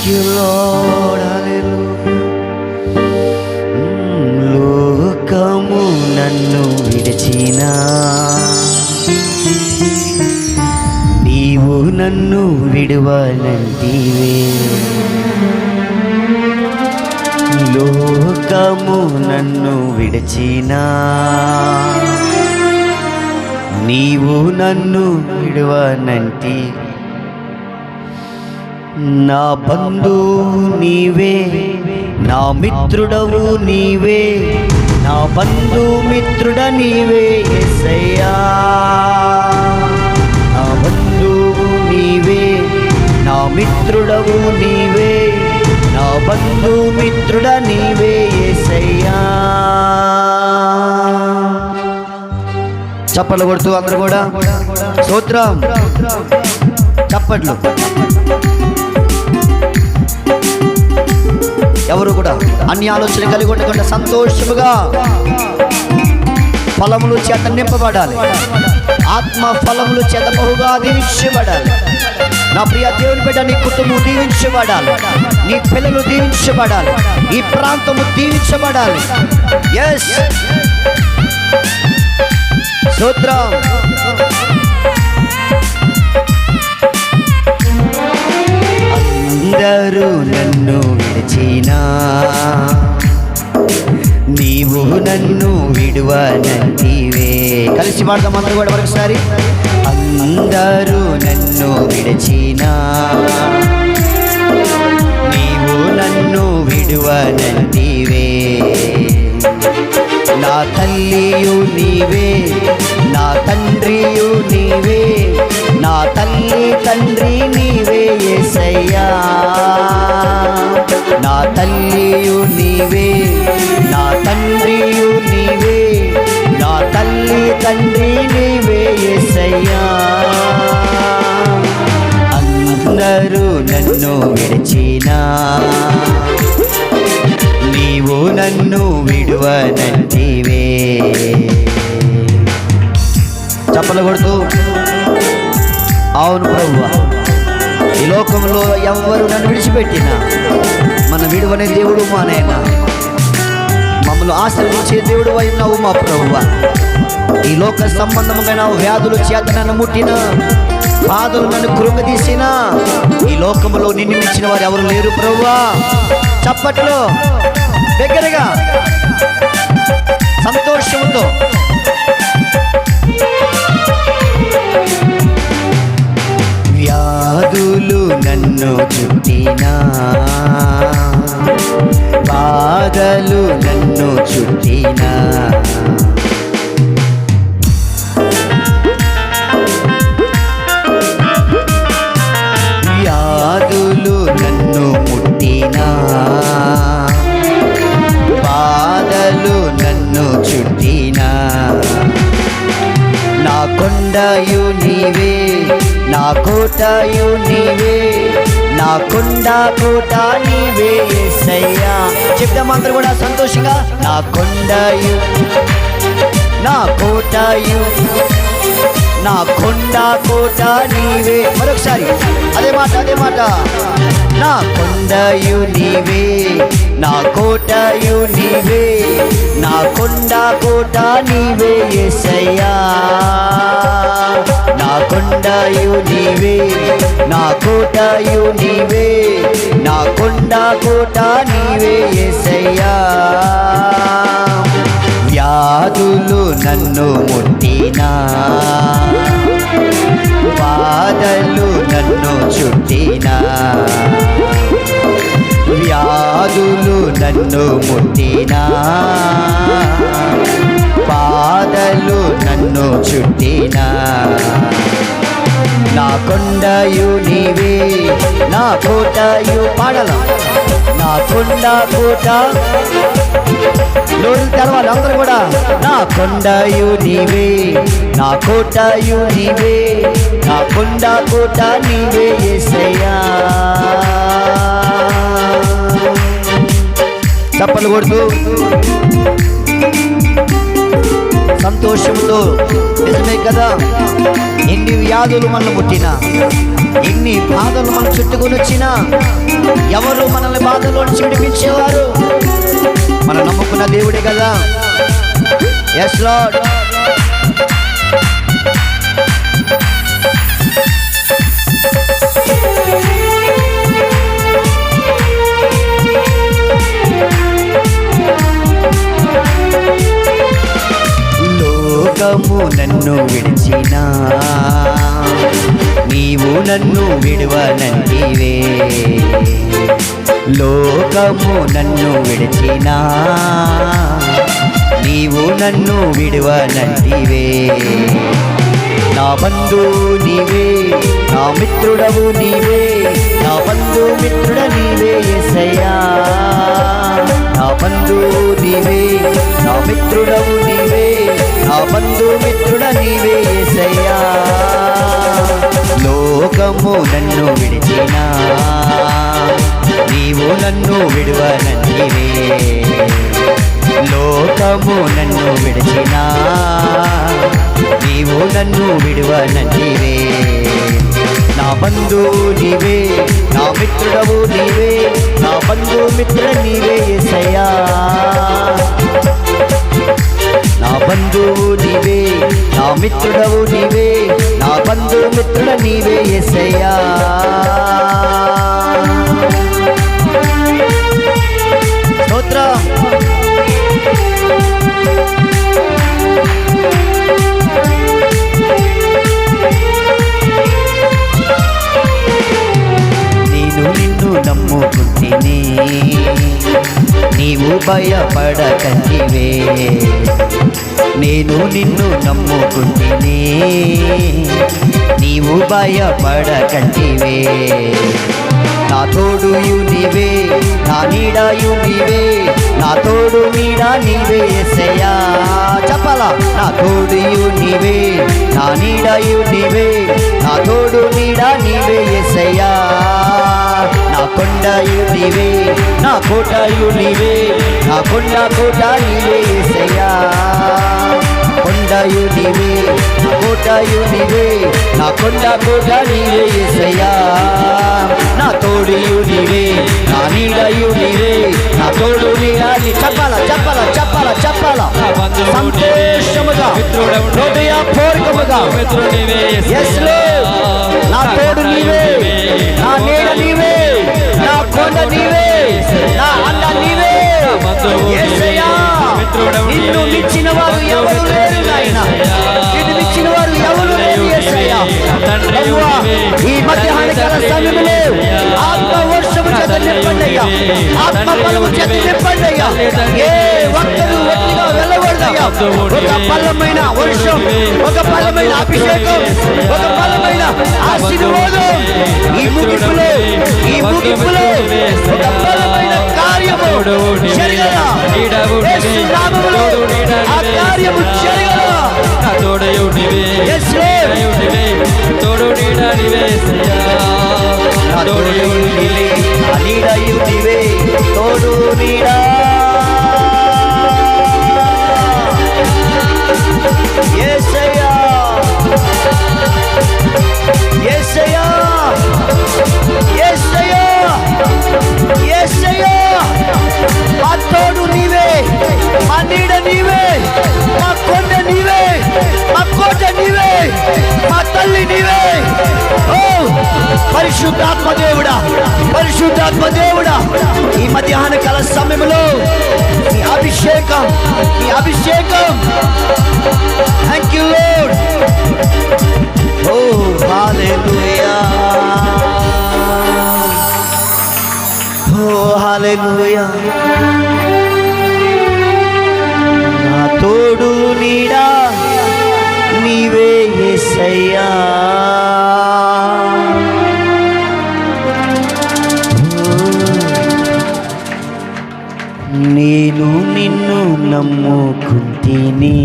you, Lord. Hallelujah. లోకము నన్ను విడిచినా నీవు నన్ను విడువనంటివే. లోకము నన్ను విడిచినా నీవు నన్ను విడువనంటి. నా బంధువు నీవే, నా మిత్రుడవు నీవే, నా బంధు మిత్రుడ నీవే యేసయ్యా. నా బంధువు నీవే, నా మిత్రుడవు నీవే, నా బంధు మిత్రుడ నీవే యేసయ్యా. చప్పట్లు కొడుతూ అందరూ కూడా స్తోత్రం చప్పట్లు. ఎవరు కూడా అన్ని ఆలోచన కలిగి ఉండకుండా సంతోషముగా ఫలములు చేత నింపబడాలి. ఆత్మ ఫలములు చేత బహుగా దీవించబడాలి. నా ప్రియ దేవుని బిడ్డ, నీ కుటుంబం దీవించబడాలి, నీ పిల్లలు దీవించబడాలి, ఈ ప్రాంతము దీవించబడాలి. ఎస్ స్తోత్రం. అందరూ నన్ను విడిచినా నీవు నన్ను విడువనంటివే. కలిసి పాడదాం అందరూ కూడా మరొకసారి. అందరూ నన్ను విడిచినా నీవు నన్ను విడువనంటివే. నా తల్లియు నీవే, నా తండ్రియు నీవే, నా తల్లి తండ్రి నీవే యేసయ్యా. నా తల్లియు నీవే, నా తండ్రియు నీవే, నా తల్లి తండ్రి నీవే యేసయ్యా. అందరూ నన్ను విడిచినా నీవు నన్ను విడువనంటివే. చప్పలు కొడుతూ అవును ప్రభువా, ఈ లోకంలో ఎవరు నన్ను విడిచిపెట్టినా మన విడువనే దేవుడు మా నాయన. మమ్మల్ని ఆశ్రయించే దేవుడు అయినావు మా ప్రభువా. ఈ లోక సంబంధమైన వ్యాధులు చేత నన్ను ముట్టిన, బాధలు నన్ను కృంగదీసిన, ఈ లోకంలో నిన్ను మించిన వారు ఎవరు లేరు ప్రభువా. చప్పట్లో దగ్గరగా సంతోషంతో వ్యాధులు నన్ను చుట్టినా, బాధలు నన్ను చుట్టినా, వ్యాధులు నన్ను ముట్టినా, బాధలు నన్ను చుట్టినా, నా కొండయు నీవే, నా కోటయు నీవే, నా కొండ కోట నీవే యేసయ్యా. చెప్తాం అందరూ కూడా సంతోషంగా. నా కొండయు, నా కోటయు, నా కొండ కోట నీవే. మరొకసారి అదే మాట, అదే మాట. నా కొండయు నీవే, నా కోటయు నీవే, నా కొండ కోట నీవే యేసయ్యా. నా కొండయు నీవే, నా కోటయు నీవే, నా కొండ కోట నీవే యేసయ్యా. వ్యాధులు నన్ను ముట్టినా, బాధలు నన్ను చుట్టినా, వ్యాధులు నన్ను ముట్టినా, బాధలు నన్ను చుట్టినా, నా కొండయు నీవే, నా కోటయు. పాడలా. నా కొండ కోట, నోరు తెరవాలి అందరూ కూడా. నా కొండయు నీవే, నా కోటయు నీవే, నా కొండ కోట నీవే యేసయ్యా. చప్పలు కొడుతూ సంతోషంతో. నిజమే కదా, ఎన్ని వ్యాధులు మనల్ని ముట్టినా, ఎన్ని బాధలు మనం చుట్టుకొని వచ్చినా, ఎవరు మనల్ని బాధలో నుంచి విడిపించేవారు? మనం నమ్ముకున్న దేవుడే కదా. Yes lord. లోకము నన్ను విడిచినా, నీవు నన్ను విడువనంటివే. లోకము నన్ను విడిచినా, నీవు నన్ను విడువనంటివే. నా బంధు నీవే, నా మిత్రుడవు నీవే, నా బంధు మిత్రుడ నీవే యేసయ్యా. నా బంధు నీవే, నా మిత్రుడవు నీవే, నా బంధు మిత్రుడ నీవే యేసయ్యా. లోకము నన్ను విడిచినా, నీవు నన్ను విడువనంటివే. లోకము నన్ను విడిచినా, నీవు నన్ను విడువనంటివే. నా బంధు నీవే, నా మిత్రుడవు నీవే, నా బంధు మిత్ర నీవే యేసయ్యా. నా బంధువు నీవే, నా మిత్రుడవు నీవే, నా బంధు మిత్రుడ నీవే యేసయ్యా. స్తోత్రం. నిన్ను నమ్ముకుంటిని, నీవు భయపడకంటివే. నేను నిన్ను నమ్ముకుంటిని, నీవు భయపడకంటివే. నా తోడుయు నీవే, నా నీడయు నీవే, నా తోడు నీడ నీవే యేసయ్యా. చెప్పాలా? నా తోడుయు నీవే, నా నీడయు నీవే, నా తోడు నీడ నీవే యేసయ్యా. నా కొండయు నీవే, నా కోటయు నీవే, నా కొండ కోట నీవే యేసయ్యా. కొండయు నీవే, నా కోటయు నీవే, నా కొండ కోట నీవే యేసయ్యా. నా తోడియు నీవే, నా నీడయు నీవే, నా తోడు నీడాలి. చెప్పాలా చెప్పాలా చెప్పాలా చెప్పాలా? సంతోషముగా హృదయపూర్వకముగా యేసు, నా తోడు నీవే, నా నీడ నీవే, నా కొండ నీవే, నా అండ నీవే యేసయ్యా. నిన్ను మించిన వారు ఎవరు లేరు నాయనా, నిన్ను మించిన వారు ఎవరు లేరు యేసయ్యా. ప్రభువా, ఈ మధ్యాహ్న కాల సమయంలో ఆత్మ వర్షము చేత నింపండయ్యా, ఆత్మ బలము చేత నింపండయ్యా. ఏ ఒక్కరు ఒట్టిగా వెళ్ళకూడదయ్యా. ఒక బలమైన వర్షం, ఒక బలమైన అభిషేకం, ఒక బలమైన ఆశీర్వాదం ఈ ముగింపులో, ఈ ముగింపులో ఒక బలమైన కార్యము జరగలా. యేసు నామములో ఆ కార్యము జరగలా. తోడయు నీవే, తోడు నీడ నీవే యేసయ్యా. తోడయు నీవే, నా నీడయు నీవే, తోడు నీడ యేసయ్యా. యేసయ్యా, యేసయ్యా, యేసయ్యా. మా తోడు నీవే, మా నీడ నీవే, మా కొండ నీవే, మా కోట నీవే, మా తల్లి నీవే. ఓ పరిశుద్ధాత్మ దేవుడా, పరిశుద్ధాత్మ దేవుడా, ఈ మధ్యాహ్న కాల సమయంలో నీ అభిషేకం, నీ అభిషేకం. Thank you Lord. ఓ హల్లెలూయా, ఓ హల్లెలూయా. నా తోడు నీడా నీవే యేసయ్యా. నేను నిన్ను నమ్ముకుంటిని,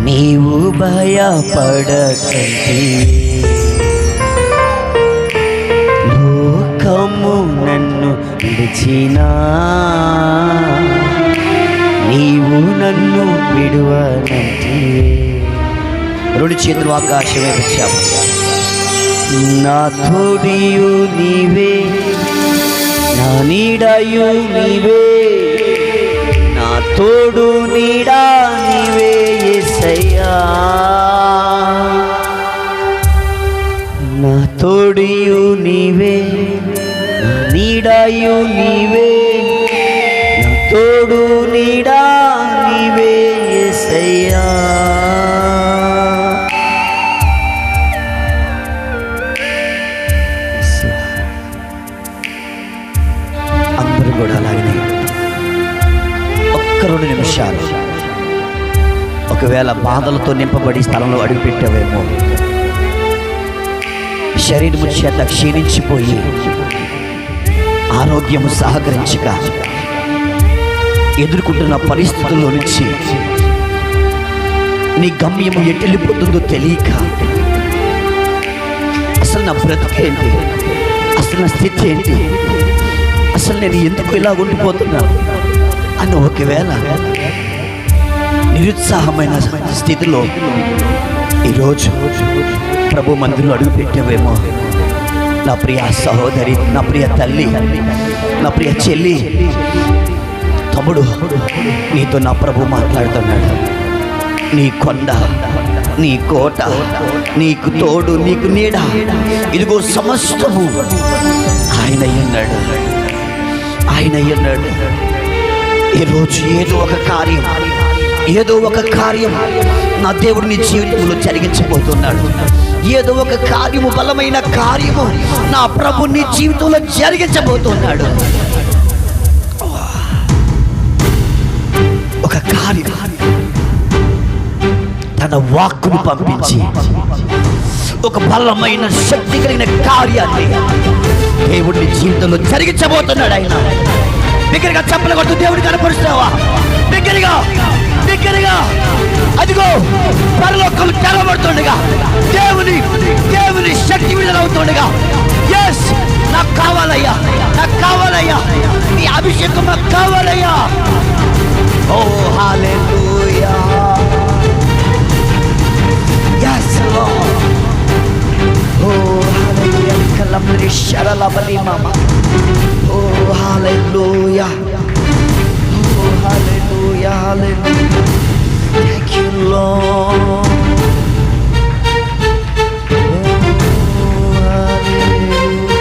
నీవు భయపడకంటివే. లోకము నన్ను విడిచినా, విడువనంటివే. రెండు చేతులు ఆకాశమే వచ్చాము. నా తోడియు నీవే, నా నీడయు నీవే, నా తోడు నీడా నీవే యేసయ్యా. నా తోడియు నీవే, నా నీడయు నీవే, నా తోడు నీడా నీవే యేసయ్యా. అందరూ కూడా అలాగనే ఒక్క 2 నిమిషాలు, ఒకవేళ బాధలతో నింపబడి స్థలంలో అడుగుపెట్టావేమో, శరీరము చేత క్షీణించిపోయి ఆరోగ్యము సహకరించక ఎదుర్కొంటున్న పరిస్థితుల్లో నుంచి నీ గమ్యము ఎటెళ్ళిపోతుందో తెలియక, అసలు నా బ్రతుకేంటి, అసలు నా స్థితి ఏంటి, అసలు నేను ఎందుకు ఇలా ఉండిపోతున్నా అని ఒకవేళ నిరుత్సాహమైన స్థితిలో ఈరోజు ప్రభు మందిరంలో అడుగు పెట్టావేమో, నా ప్రియ సహోదరి, నా ప్రియ తల్లి, నా ప్రియ చెల్లి, తమ్ముడు, నీతో నా ప్రభు మాట్లాడుతున్నాడు. నీ కొండ, నీ కోట, నీకు తోడు, నీకు నీడ, ఇదిగో సమస్తము ఆయన అయ్యన్నాడు. ఆయన అయ్యన్నాడు. ఈరోజు ఏదో ఒక కార్యం నా దేవుడు నీ జీవితంలో జరిగించబోతున్నాడు. ఏదో ఒక కార్యము, బలమైన కార్యము నా ప్రభు నీ జీవితంలో జరిగించబోతున్నాడు. ఒక కార్యం, తన వాక్కును పంపించి ఒక బలమైన శక్తి కలిగిన కార్యాన్ని దేవుడిని జీవితంలో జరిగించబోతున్నాడు. ఆయన బిగ్గరగా చప్పలు కొడుతూ దేవుడిని కనపరుస్తావా? బిగ్గరగా అదిగో పరలోకం తెరవబడుతుండగా, దేవుని శక్తి విడుదల అవుతుండగా, ఎస్ నాకు కావాలయ్యా, నీ అభిషేకం నాకు కావాలయ్యా. ఓ హల్లెలూయా, yes Lord. Oh hallelujah, kalamri sharalabali mama. Oh hallelujah, oh hallelujah, hallelujah. Thank you Lord. Oh hallelujah,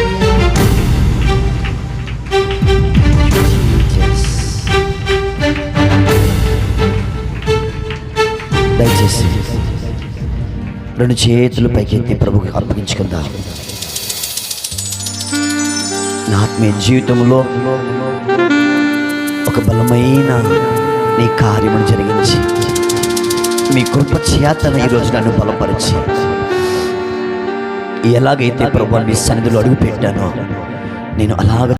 Jesus. దయచేసి 2 చేతులు పైకెత్తి ప్రభుకి అర్పించుకుందాం. నా ఆత్మీయ జీవితంలో ఒక బలమైన నీ కార్యమును జరిగించి, మీ కృప చేతన ఈరోజు నన్ను బలపరిచి, ఎలాగైతే ప్రభు నీ సన్నిధిలో అడుగు పెట్టానో నేను అలాగ